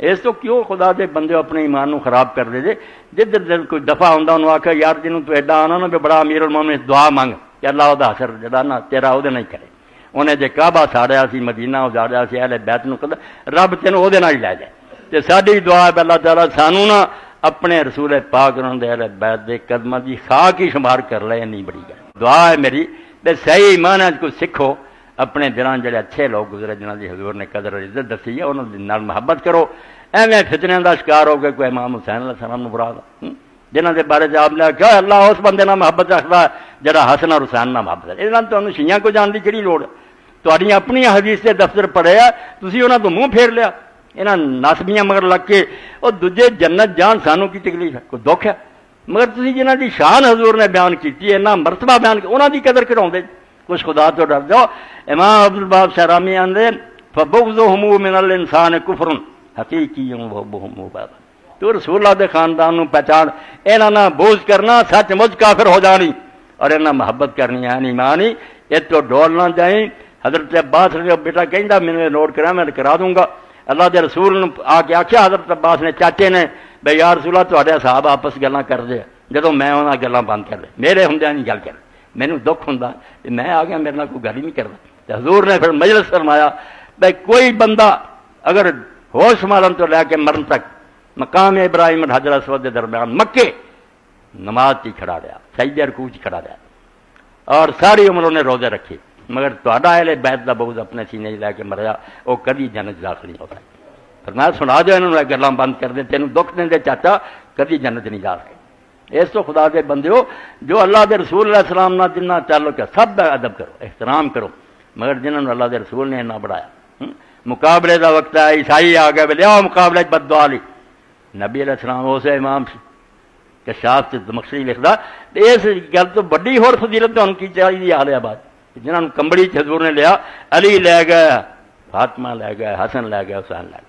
اس تو کیوں خدا دے بندے اپنے ایمان نو خراب کر دے جے جدھر دل کوئی دفعہ ہوندا انہوں آکھا یار جنوں تو ایڈا آنا نا بھی بڑا امیر المومنین دعا مانگ کہ اللہ او دا حشر جڑا نا تیرا او دے نہیں کرے انہیں جے کعبہ ساڑیا سی مدینہ اجاڑیا سی اہل بیت نو قدر رب تینوں او دے نال لے جائے تے ساڈی دعا ہے اللہ تعالیٰ سانو نا اپنے رسول پاک انہوں دے اہل بیت دے قدماں دی خاک ہی شمار کر لے نہیں بڑی گل دعا ہے میری تے صحیح ایمان کو سکھو اپنے دلان جڑے اچھے لوگ گزرے جنہاں دی حضور نے قدر اور عزت دسی ہے انہاں نال محبت کرو ایویں فتنے دا شکار ہو گئے کوئی امام حسین علیہ السلام نو برا دا جنہاں دے بارے آپ نے کہا اللہ اس بندے نال محبت رکھدا جڑا حسن اور حسین نال محبت رکھدا انہاں تانوں شیعہ کو جان دی کیڑی لوڑ تہاڈی اپنی حدیث دے دفتر پڑھیا تسی انہاں تو منہ پھیر لیا انہاں ناسبیاں مگر لگ کے اور دوجے جنت جان سانوں کی تکلیف ہے کوئی دکھ ہے مگر تسی جنہاں دی شان حضور نے بیان کیتی ہے انہاں مرتبہ بیان انہاں دی قدر کراؤندے کچھ خدا تو ڈر جاؤ امام عبدالباب شہرامی آندے فبغضهم من الانسان کفر حقیقی وحبهم عبادہ تو رسول اللہ دے خاندان نو پہچان انہاں نہ بغض کرنا سچ مچ کافر ہو جانی اور انہاں محبت کرنی ہے ایمانی یہ تو ڈول نہ جائیں حضرت عباس نے بیٹا کہندا میں نوٹ کرا میں کرا دوں گا اللہ دے رسول نے آ کے آخیا حضرت عباس نے چاچے نے بھئی یا رسول اللہ تہاڈے صحابہ آپس گلاں کردے جدوں میں انہاں گلاں بند کر دے میرے ہوندیاں نہیں گل کر مینوں دکھ ہوندا کہ میں آ گیا میرے نال کوئی گل ہی نہیں کردا حضور نے پھر مجلس فرمایا بھئی کوئی بندہ اگر ہوش مارن تو لے کے مرن تک مقام ابراہیم اور حجر اسود کے درمیان مکے نماز کی کھڑا رہا سجدے رکوع چ کھڑا رہا اور ساری عمر انہیں روزے رکھے مگر تہاڈا اہل بیت دا بغض اپنے سینے لے کے مریا وہ کبھی جنت داخل نہیں ہوتا فرمایا سنا دو انہوں نے گلاں بند کر دیں تینوں دکھ دیں دے چاچا کبھی جنت نہیں جا سکے اس تو خدا دے بندیو جو اللہ دے رسول علیہ السلام نہ جنہ تعلق ہے سب کا ادب کرو احترام کرو مگر جنہوں نے اللہ دے رسول نے نہ بڑھایا مقابلے دا وقت ہے عیسائی آ گئے بولے آؤ مقابلے بد دعا لی نبی علیہ السلام اسے امام کشاف سے مقصدی لکھدا اس گل تو بڑی ہور فضیلت ان کی چاہیے حال ہے بات جنہوں نے کمبڑی حضور نے لیا علی لے گئے فاطمہ لے گئے حسن لے گئے حسین لے گئے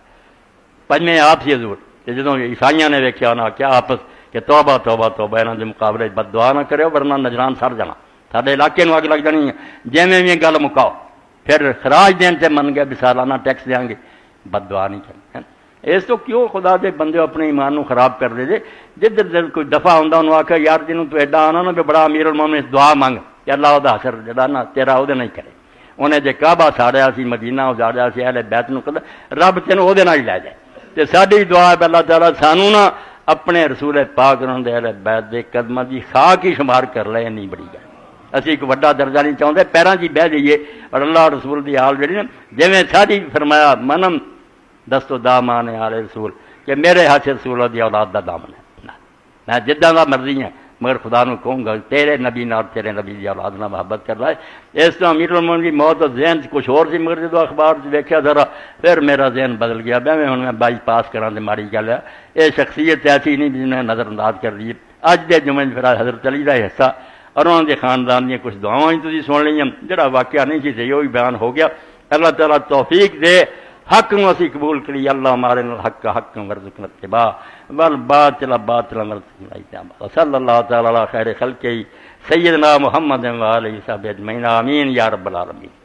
پنجویں آپ سی حضور جدوں عیسائیاں نے ویکھیا انہاں کیا آپس کہ توبہ توبہ توبہ انہاں دے مقابلے بد دعا نہ کرو ورنہ نجران سڑ جانا ساڈے علاقے نو اگ لگ جانی ہے جویں بھی گل مکاؤ پھر خراج دین تے من گئے سالانہ ٹیکس دیاں گے بد دعا نہیں کرنی اس تو کیوں خدا دے بندے اپنے ایمان نو خراب کر دے جے جدھر دل کوئی دفعہ ہوندا انہوں آکھا یار جنوں تو ایڈا آنا نا بھی بڑا امیر المومنین دعا مانگ کہ اللہ او دا حشر جڑا نا تیرا او دے نہیں کرے انہیں جے کعبہ ساڑیا سی مدینہ اجاڑیا سی اہل بیت نو قدر رب تینوں او دے نال لے جائے تے ساڈی دعا ہے اللہ تعالیٰ سانو نا اپنے رسول پاک انہوں دے اہل بیت دے قدماں دی خاک ہی شمار کر لے نہیں بڑی گل اسی ایک وڈا درجہ نہیں چاہتے پیراں جی بہ جائیے اور اللہ رسول دی حال جڑی نا جویں ساڈی فرمایا منم دستو دامان آل رسول کہ میرے ہاتھ رسول دی اولاد دا دامن ہے میں جداں دا مرضی ہے مگر خدا نو کہوں گا تیرے نبی نال تیرے نبی دی اولاد نال محبت کر رہا ہے اس طرح امیر المومنین دی موت اور ذہن کچھ اور سی مگر جدو اخبار دیکھا ذرا پھر میرا ذہن بدل گیا میں ہن میں 22 پاس کراں تے ماڑی گل ہے یہ شخصیت ایسی نہیں جس نے نظر انداز کر دی اج دے جمعے پھر حضرت علی دا حصہ اور انہوں نے خاندان دیا کچھ دعاواں تسی سن لئیاں جڑا واقعہ نہیں سی صحیح وہی بیان ہو گیا اللہ تعالیٰ توفیق دے حق نو اسی قبول کری اللہ ہمارے حق حق ورزقنا اتباع والباطل باطل ورزقنا اجتناب صلی اللہ تعالی علی خیر خلقہ سیدنا محمد و آلہ وصحبہ اجمعین آمین یا رب العالمین.